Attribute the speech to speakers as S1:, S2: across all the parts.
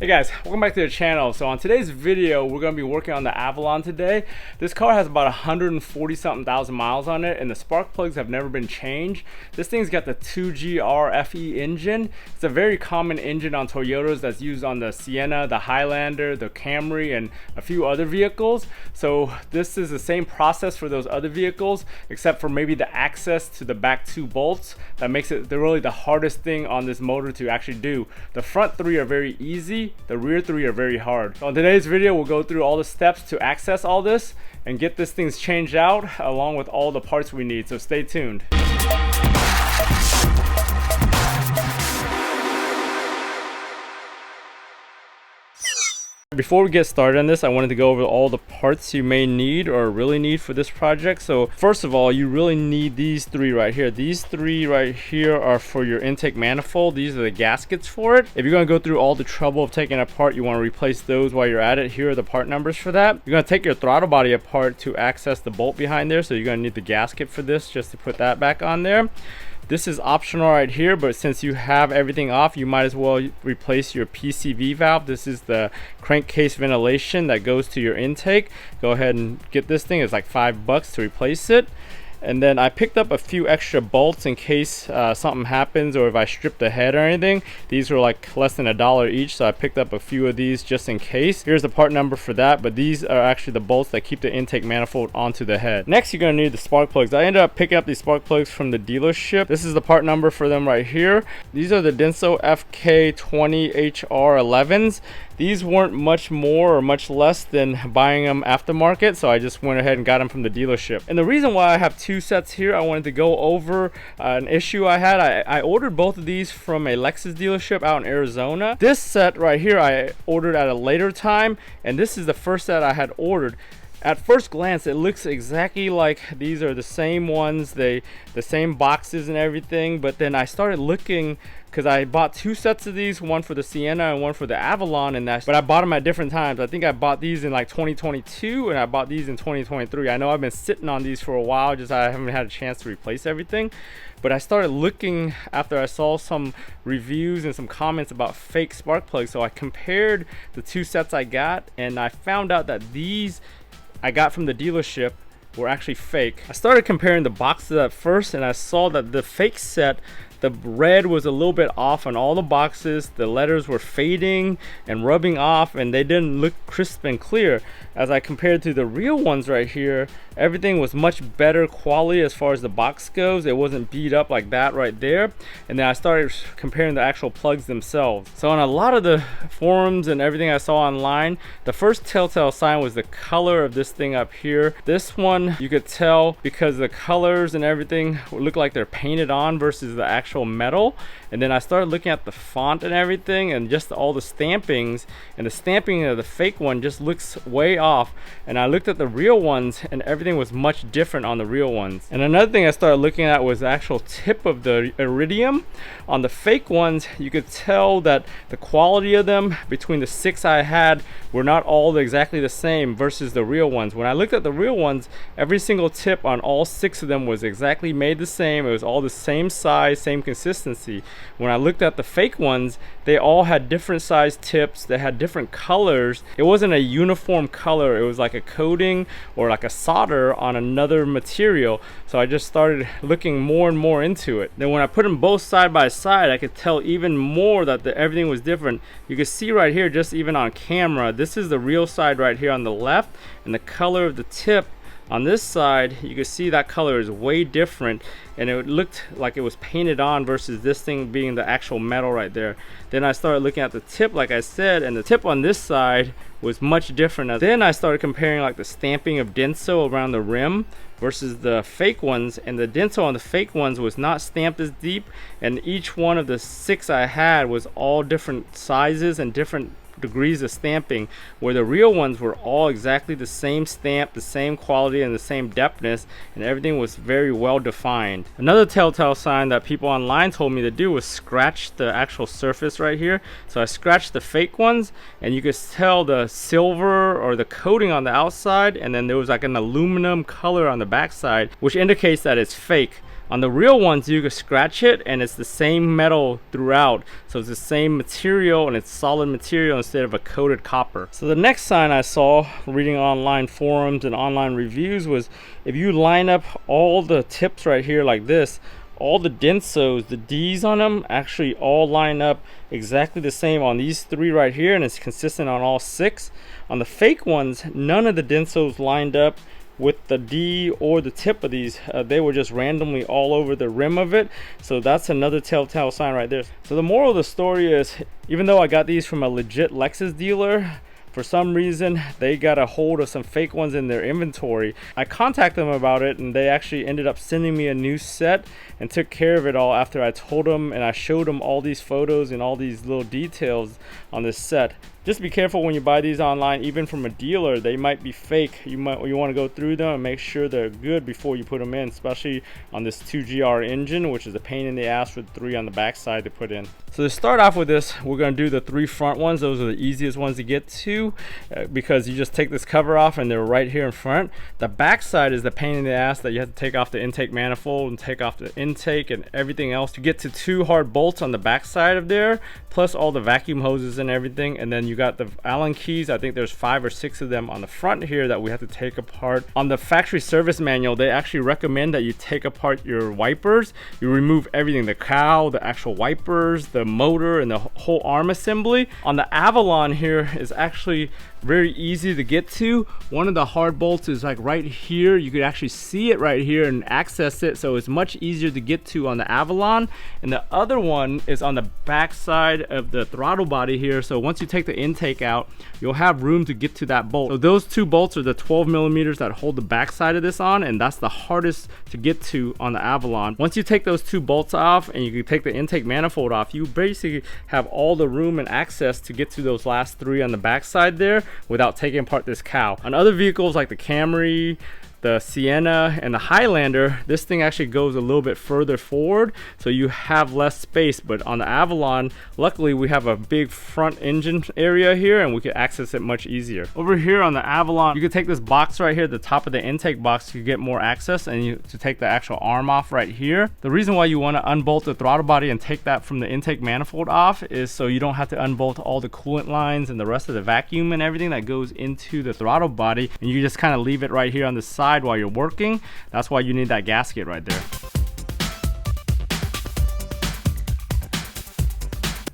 S1: Hey guys, welcome back to the channel. So on today's video, we're going to be working on the Avalon today. This car has about 140 something thousand miles on it, and the spark plugs have never been changed. This thing's got the 2GR-FE engine. It's a very common engine on Toyotas that's used on the Sienna, the Highlander, the Camry, and a few other vehicles. So this is the same process for those other vehicles, except for maybe the access to the back two bolts. That makes it really the hardest thing on this motor to actually do. The front three are very easy. The rear three are very hard. So in today's video, we'll go through all the steps to access all this and get this thing changed out along with all the parts we need. So stay tuned. Before we get started on this, I wanted to go over all the parts you may need or really need for this project. So first of all, you really need these three right here. These three right here are for your intake manifold. These are the gaskets for it. If you're going to go through all the trouble of taking it apart, you want to replace those while you're at it. Here are the part numbers for that. You're going to take your throttle body apart to access the bolt behind there. So you're going to need the gasket for this just to put that back on there. This is optional right here, but since you have everything off, you might as well replace your PCV valve. This is the crankcase ventilation that goes to your intake. Go ahead and get this thing. It's like $5 to replace it. And then I picked up a few extra bolts in case something happens or if I strip the head or anything. These were like less than $1 each, so I picked up a few of these just in case. Here's the part number for that, but these are actually the bolts that keep the intake manifold onto the head. Next, you're going to need the spark plugs. I ended up picking up these spark plugs from the dealership. This is the part number for them right here. These are the Denso FK20HR11s. These weren't much more or much less than buying them aftermarket, so I just went ahead and got them from the dealership. And the reason why I have two sets here, I wanted to go over an issue I had. I ordered both of these from a Lexus dealership out in Arizona. This set right here I ordered at a later time, and this is the first set I had ordered. At first glance, it looks exactly like these are the same ones, the same boxes and everything, but then I started looking because I bought two sets of these, one for the Sienna and one for the Avalon, but I bought them at different times. I think I bought these in like 2022 and I bought these in 2023. I know I've been sitting on these for a while, just I haven't had a chance to replace everything. But I started looking after I saw some reviews and some comments about fake spark plugs, so I compared the two sets I got, and I found out that these I got from the dealership were actually fake. I started comparing the boxes at first, and I saw that the fake set, the red was a little bit off on all the boxes. The letters were fading and rubbing off, and they didn't look crisp and clear. As I compared to the real ones right here, everything was much better quality as far as the box goes. It wasn't beat up like that right there. And then I started comparing the actual plugs themselves. So on a lot of the forums and everything I saw online, the first telltale sign was the color of this thing up here. This one you could tell because the colors and everything look like they're painted on versus the actual metal. And then I started looking at the font and everything and just all the stampings, and the stamping of the fake one just looks way off. And I looked at the real ones and everything was much different on the real ones. And another thing I started looking at was the actual tip of the Iridium. On the fake ones, you could tell that the quality of them between the 6 I had were not all exactly the same versus the real ones. When I looked at the real ones, every single tip on all 6 of them was exactly made the same. It was all the same size, same consistency. When I looked at the fake ones, they all had different size tips. They had different colors. It wasn't a uniform color. It was like a coating or like a solder on another material. So I just started looking more and more into it. Then when I put them both side by side, I could tell even more that everything was different. You can see right here, just even on camera, this is the real side right here on the left, and the color of the tip on this side, you can see that color is way different, and it looked like it was painted on versus this thing being the actual metal right there. Then I started looking at the tip, like I said, and the tip on this side was much different. Then I started comparing like the stamping of Denso around the rim versus the fake ones, and the Denso on the fake ones was not stamped as deep, and each one of the 6 I had was all different sizes and different degrees of stamping, where the real ones were all exactly the same stamp, the same quality, and the same depthness, and everything was very well defined. Another telltale sign that people online told me to do was scratch the actual surface right here. So I scratched the fake ones, and you could tell the silver or the coating on the outside, and then there was like an aluminum color on the back side, which indicates that it's fake. On the real ones, you can scratch it and it's the same metal throughout. So it's the same material and it's solid material instead of a coated copper. So the next sign I saw reading online forums and online reviews was if you line up all the tips right here like this, all the Densos, the D's on them actually all line up exactly the same on these 3 right here, and it's consistent on all 6. On the fake ones, none of the Densos lined up with the D or the tip of these. They were just randomly all over the rim of it. So that's another telltale sign right there. So the moral of the story is, even though I got these from a legit Lexus dealer, for some reason they got a hold of some fake ones in their inventory. I contacted them about it and they actually ended up sending me a new set and took care of it all after I told them and I showed them all these photos and all these little details on this set. Just be careful when you buy these online, even from a dealer. They might be fake. You want to go through them and make sure they're good before you put them in, especially on this 2GR engine, which is a pain in the ass with 3 on the back side to put in. So to start off with this, we're going to do the 3 front ones. Those are the easiest ones to get to because you just take this cover off and they're right here in front. The back side is the pain in the ass that you have to take off the intake manifold and take off the intake and everything else to get to 2 hard bolts on the back side of there, plus all the vacuum hoses and everything. And then you got the Allen keys. I think there's 5 or 6 of them on the front here that we have to take apart. On the factory service manual, they actually recommend that you take apart your wipers. You remove everything, the cowl, the actual wipers, the motor, and the whole arm assembly. On the Avalon here is actually very easy to get to. One of the hard bolts is like right here. You could actually see it right here and access it, so it's much easier to get to on the Avalon. And the other one is on the back side of the throttle body here. So once you take the intake out, you'll have room to get to that bolt. So those 2 bolts are the 12 millimeters that hold the back side of this on, and that's the hardest to get to on the Avalon. Once you take those 2 bolts off and you can take the intake manifold off, you basically have all the room and access to get to those last 3 on the back side there without taking apart this cowl. On other vehicles like the Camry, the Sienna, and the Highlander, this thing actually goes a little bit further forward, so you have less space. But on the Avalon, luckily we have a big front engine area here and we can access it much easier. Over here on the Avalon, you can take this box right here, the top of the intake box, to get more access, and to take the actual arm off right here. The reason why you want to unbolt the throttle body and take that from the intake manifold off is so you don't have to unbolt all the coolant lines and the rest of the vacuum and everything that goes into the throttle body, and you just kind of leave it right here on the side while you're working. That's why you need that gasket right there.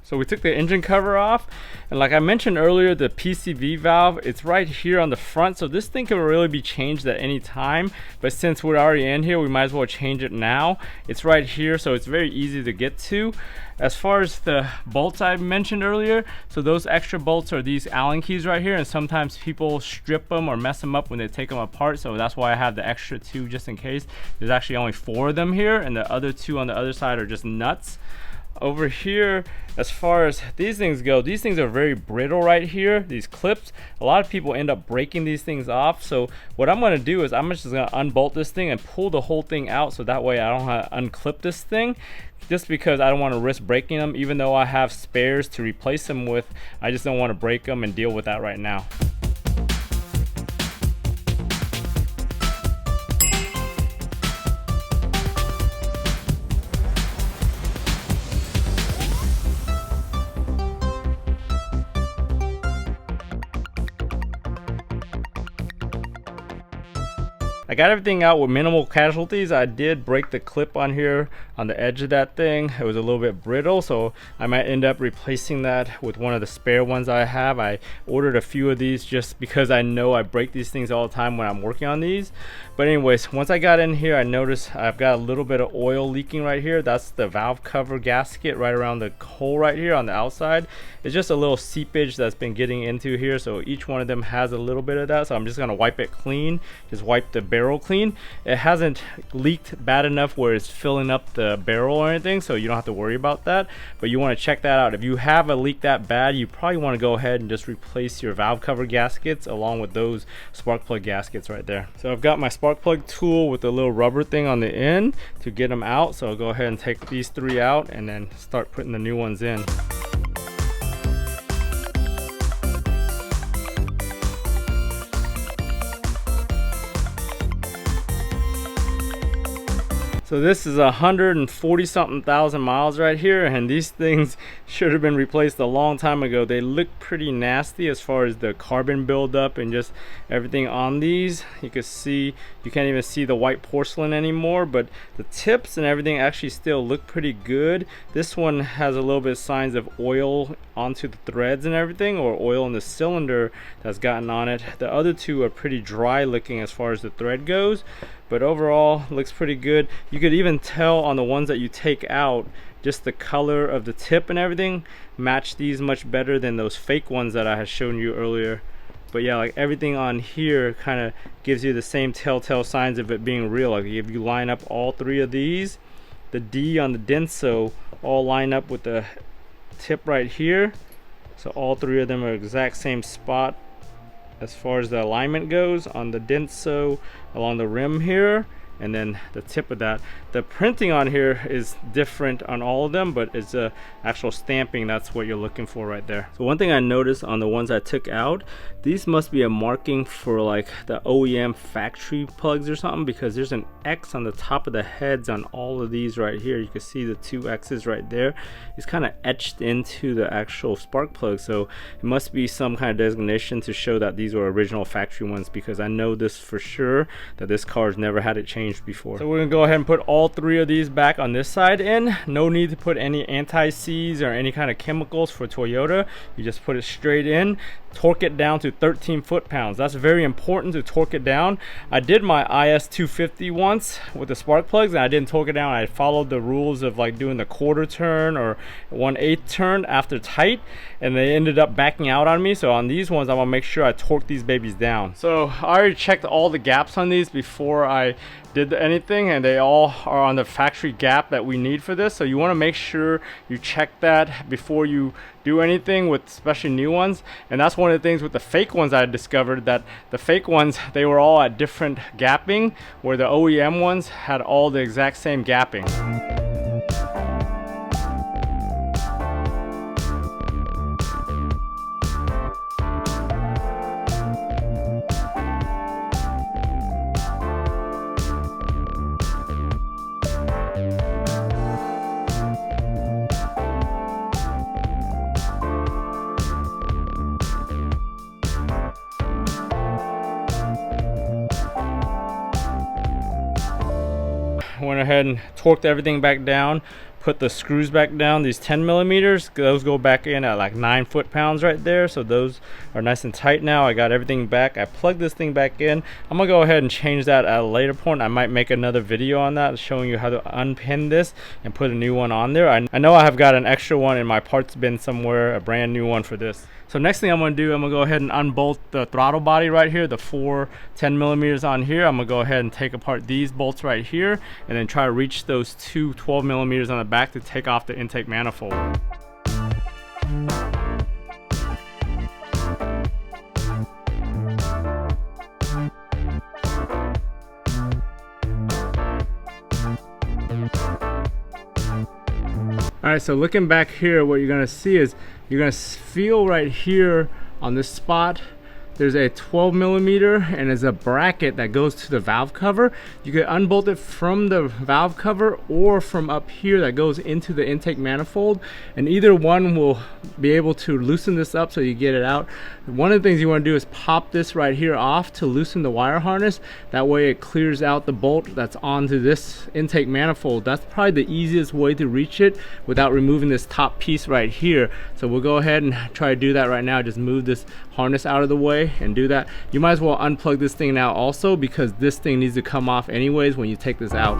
S1: So we took the engine cover off, and like I mentioned earlier, the PCV valve, it's right here on the front, so this thing can really be changed at any time, but since we're already in here, we might as well change it now. It's right here, so it's very easy to get to. As far as the bolts I mentioned earlier, so those extra bolts are these Allen keys right here, and sometimes people strip them or mess them up when they take them apart, so that's why I have the extra 2 just in case. There's actually only 4 of them here, and the other 2 on the other side are just nuts. Over here, as far as these things go, these things are very brittle right here, these clips. A lot of people end up breaking these things off, so what I'm going to do is I'm just going to unbolt this thing and pull the whole thing out, so that way I don't have to unclip this thing, just because I don't want to risk breaking them. Even though I have spares to replace them with, I just don't want to break them and deal with that right now. I got everything out with minimal casualties. I did break the clip on here on the edge of that thing. It was a little bit brittle, so I might end up replacing that with one of the spare ones I have. I ordered a few of these just because I know I break these things all the time when I'm working on these. But anyways, once I got in here, I noticed I've got a little bit of oil leaking right here. That's the valve cover gasket right around the hole right here on the outside. It's just a little seepage that's been getting into here, so each one of them has a little bit of that. So I'm just gonna wipe it clean, just wipe the barrel clean. It hasn't leaked bad enough where it's filling up the barrel or anything, so you don't have to worry about that, but you want to check that out. If you have a leak that bad, you probably want to go ahead and just replace your valve cover gaskets along with those spark plug gaskets right there. So I've got my spark plug tool with a little rubber thing on the end to get them out, so I'll go ahead and take these 3 out and then start putting the new ones in. So this is 140 something thousand miles right here, and these things should have been replaced a long time ago. They look pretty nasty as far as the carbon buildup and just everything on these. You can see, you can't even see the white porcelain anymore, but the tips and everything actually still look pretty good. This one has a little bit of signs of oil onto the threads and everything, or oil in the cylinder that's gotten on it. The other two are pretty dry looking as far as the thread goes, but overall looks pretty good. You could even tell on the ones that you take out, just the color of the tip and everything match these much better than those fake ones that I had shown you earlier. But yeah, like everything on here kind of gives you the same telltale signs of it being real. Like if you line up all three of these, the D on the Denso all line up with the tip right here, so all three of them are exact same spot as far as the alignment goes on the Denso along the rim here, and then the tip of that. The printing on here is different on all of them, but it's a actual stamping. That's what you're looking for right there. So one thing I noticed on the ones I took out, these must be a marking for like the OEM factory plugs or something, because there's an X on the top of the heads on all of these right here. You can see the two X's right there. It's kind of etched into the actual spark plug, so it must be some kind of designation to show that these were original factory ones, because I know this for sure that this car's never had it changed before. So we're gonna go ahead and put all three of these back on this side in. No need to put any anti-seize or any kind of chemicals for Toyota. You just put it straight in, torque it down to 13 foot-pounds. That's very important to torque it down. I did my IS-250 once with the spark plugs and I didn't torque it down. I followed the rules of like doing the quarter turn or 1/8 turn after tight, and they ended up backing out on me. So on these ones, I'm gonna make sure I torque these babies down. So I already checked all the gaps on these before I did anything, and they all are on the factory gap that we need for this. So you want to make sure you check that before you do anything with especially new ones. And that's one of the things with the fake ones I discovered, that the fake ones, they were all at different gapping, where the OEM ones had all the exact same gapping. Went ahead and torqued everything back down, put the screws back down. These 10mm, those go back in at like 9 foot-pounds right there, so those are nice and tight now. I got everything back. I plugged this thing back in. I'm gonna go ahead and change that at a later point. I might make another video on that showing you how to unpin this and put a new one on there. I know I have got an extra one in my parts bin somewhere, a brand new one for this. So next thing I'm gonna do, I'm gonna go ahead and unbolt the throttle body right here, the 4 10mm on here. I'm gonna go ahead and take apart these bolts right here and then try to reach those 2 12mm on the back to take off the intake manifold. Alright, so looking back here, what you're gonna see is you're gonna feel right here on this spot there's a 12mm and there's a bracket that goes to the valve cover. You can unbolt it from the valve cover or from up here that goes into the intake manifold, and either one will be able to loosen this up so you get it out. One of the things you want to do is pop this right here off to loosen the wire harness. That way it clears out the bolt that's onto this intake manifold. That's probably the easiest way to reach it without removing this top piece right here. So we'll go ahead and try to do that right now. Just move this harness out of the way and do that. You might as well unplug this thing now also, because this thing needs to come off anyways when you take this out.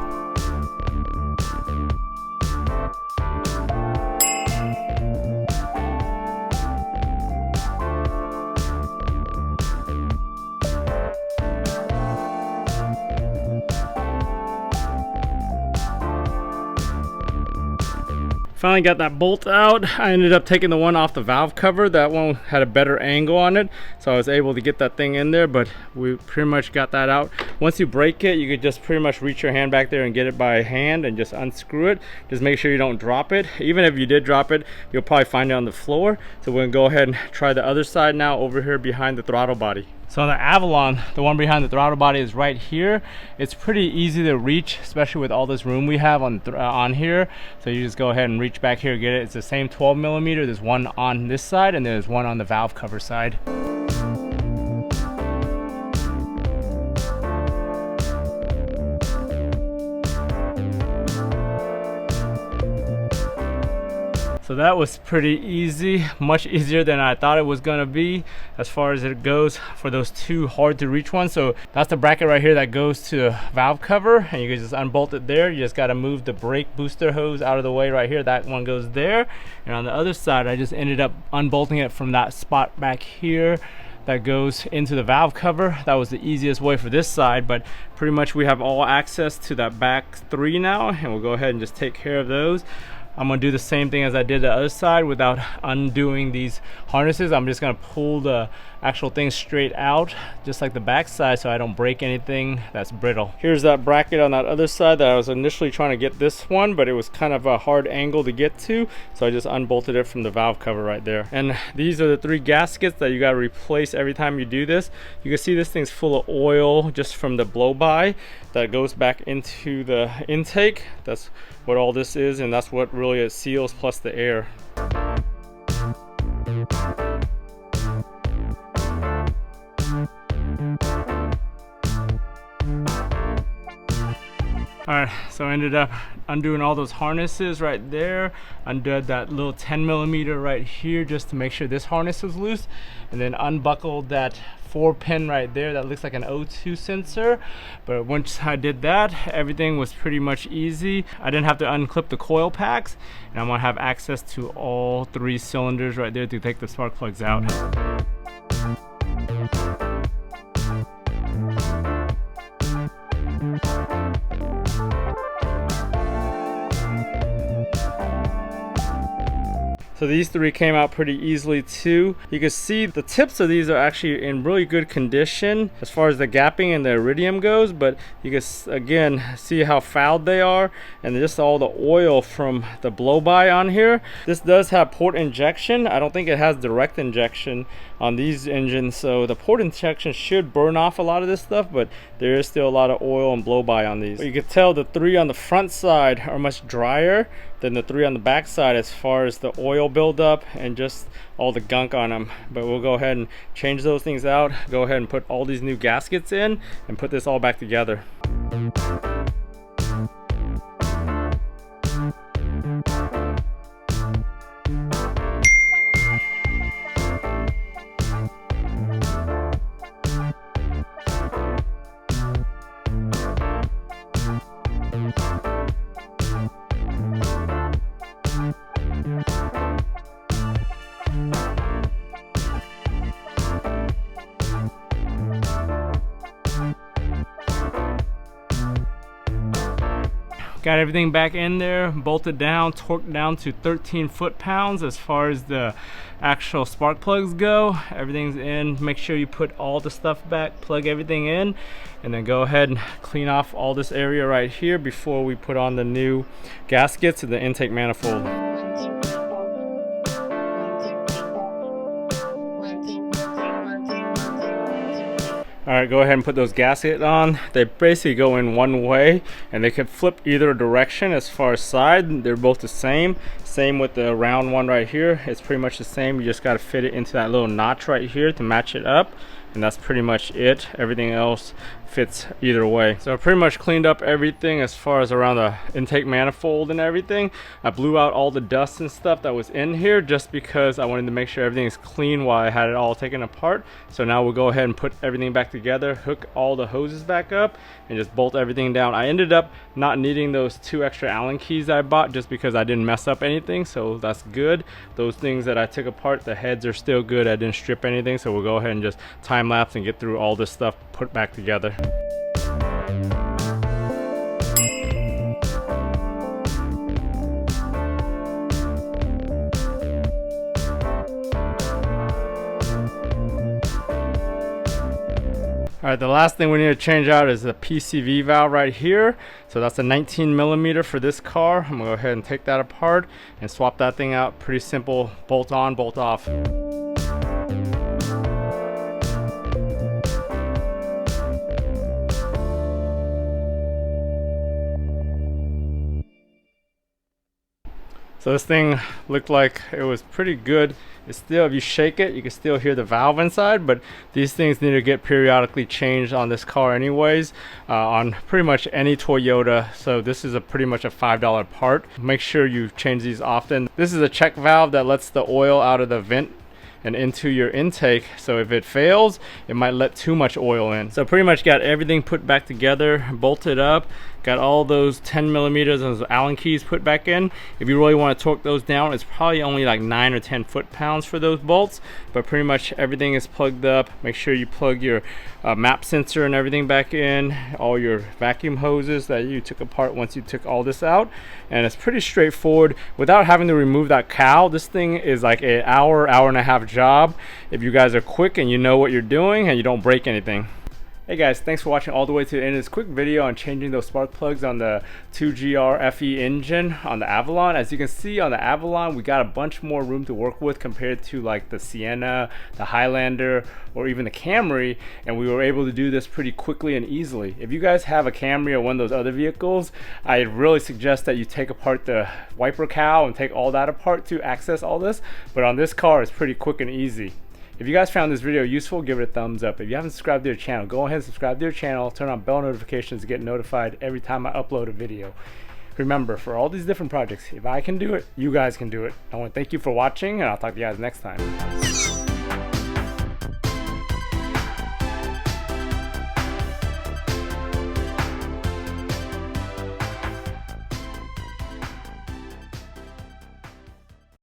S1: Finally got that bolt out. I ended up taking the one off the valve cover. That one had a better angle on it, so I was able to get that thing in there, but we pretty much got that out. Once you break it, you could just pretty much reach your hand back there and get it by hand and just unscrew it. Just make sure you don't drop it. Even if you did drop it, you'll probably find it on the floor. So we're gonna go ahead and try the other side now over here behind the throttle body. So on the Avalon, the one behind the throttle body is right here. It's pretty easy to reach, especially with all this room we have on here. So you just go ahead and reach back here, get it. It's the same 12mm. There's one on this side and there's one on the valve cover side. So that was pretty easy, much easier than I thought it was gonna be as far as it goes for those two hard to reach ones. So that's the bracket right here that goes to the valve cover, and you can just unbolt it there. You just gotta move the brake booster hose out of the way right here. That one goes there. And on the other side, I just ended up unbolting it from that spot back here that goes into the valve cover. That was the easiest way for this side, but pretty much we have all access to that back three now, and we'll go ahead and just take care of those. I'm gonna do the same thing as I did the other side without undoing these harnesses. I'm just gonna pull the actual thing straight out, just like the back side, so I don't break anything that's brittle. Here's that bracket on that other side that I was initially trying to get this one, but it was kind of a hard angle to get to, so I just unbolted it from the valve cover right there. And these are the three gaskets that you gotta replace every time you do this. You can see this thing's full of oil just from the blow-by that goes back into the intake. That's what all this is, and that's what really it seals, plus the air. Alright, so I ended up undoing all those harnesses right there, undid that little 10mm right here just to make sure this harness was loose, and then unbuckled that 4-pin right there that looks like an O2 sensor. But once I did that, everything was pretty much easy. I didn't have to unclip the coil packs, and I'm gonna have access to all three cylinders right there to take the spark plugs out. So these three came out pretty easily too. You can see the tips of these are actually in really good condition as far as the gapping and the Iridium goes, but you can again see how fouled they are, and just all the oil from the blow-by on here. This does have port injection. I don't think it has direct injection on these engines, so the port injection should burn off a lot of this stuff, but there is still a lot of oil and blow-by on these. But you can tell the three on the front side are much drier than the three on the back side as far as the oil buildup and just all the gunk on them. But we'll go ahead and change those things out, go ahead and put all these new gaskets in, and put this all back together. Got everything back in there, bolted down, torqued down to 13 foot-pounds as far as the actual spark plugs go. Everything's in. Make sure you put all the stuff back, plug everything in, and then go ahead and clean off all this area right here before we put on the new gaskets and the intake manifold. Alright, go ahead and put those gaskets on. They basically go in one way, and they can flip either direction as far as side. They're both the same. Same with the round one right here. It's pretty much the same. You just got to fit it into that little notch right here to match it up, and that's pretty much it. Everything else fits either way. So I pretty much cleaned up everything as far as around the intake manifold and everything. I blew out all the dust and stuff that was in here just because I wanted to make sure everything is clean while I had it all taken apart. So now we'll go ahead and put everything back together, hook all the hoses back up, and just bolt everything down. I ended up not needing those 2 extra Allen keys that I bought just because I didn't mess up anything, so that's good. Those things that I took apart, the heads are still good. I didn't strip anything, so we'll go ahead and just time lapse and get through all this stuff put back together. Alright, the last thing we need to change out is the PCV valve right here. So that's a 19mm for this car. I'm gonna go ahead and take that apart and swap that thing out. Pretty simple, bolt on, bolt off. So this thing looked like it was pretty good. It's still, if you shake it, you can still hear the valve inside, but these things need to get periodically changed on this car anyways, on pretty much any Toyota. So this is pretty much a $5 part. Make sure you change these often. This is a check valve that lets the oil out of the vent and into your intake, so if it fails, it might let too much oil in. So pretty much got everything put back together, bolted up, got all those 10 millimeters and those Allen keys put back in. If you really want to torque those down, it's probably only like 9 or 10 foot-pounds for those bolts, but pretty much everything is plugged up. Make sure you plug your map sensor and everything back in, all your vacuum hoses that you took apart once you took all this out, and it's pretty straightforward without having to remove that cowl. This thing is like an hour and a half job if you guys are quick and you know what you're doing and you don't break anything. Hey guys, thanks for watching all the way to the end of this quick video on changing those spark plugs on the 2GR-FE engine on the Avalon. As you can see on the Avalon, we got a bunch more room to work with compared to like the Sienna, the Highlander, or even the Camry, and we were able to do this pretty quickly and easily. If you guys have a Camry or one of those other vehicles, I really suggest that you take apart the wiper cowl and take all that apart to access all this, but on this car it's pretty quick and easy. If you guys found this video useful, give it a thumbs up. If you haven't subscribed to your channel, go ahead and subscribe to your channel, turn on bell notifications to get notified every time I upload a video. Remember, for all these different projects, if I can do it, you guys can do it. I want to thank you for watching, and I'll talk to you guys next time.